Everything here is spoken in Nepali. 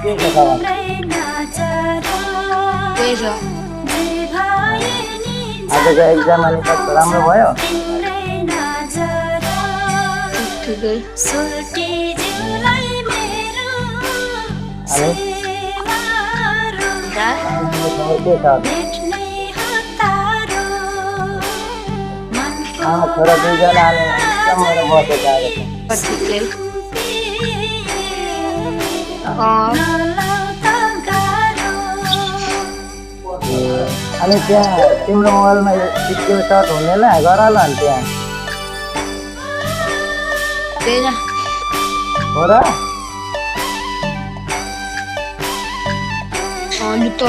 के छ खबर? त्यही छ आजको एक्जाम अनि कस्तो राम्रो भयो? ठिकै अनि दा तिमीसँग के छ? छोरा दुईजना अनि सँगै बसेको आएको छ। ठिकै अनि त्यहाँ तिम्रो मोबाइलमा स्क्रिनसट हुँदैन गर ल अनि त्यहाँ त्यही न हो र? लुप्त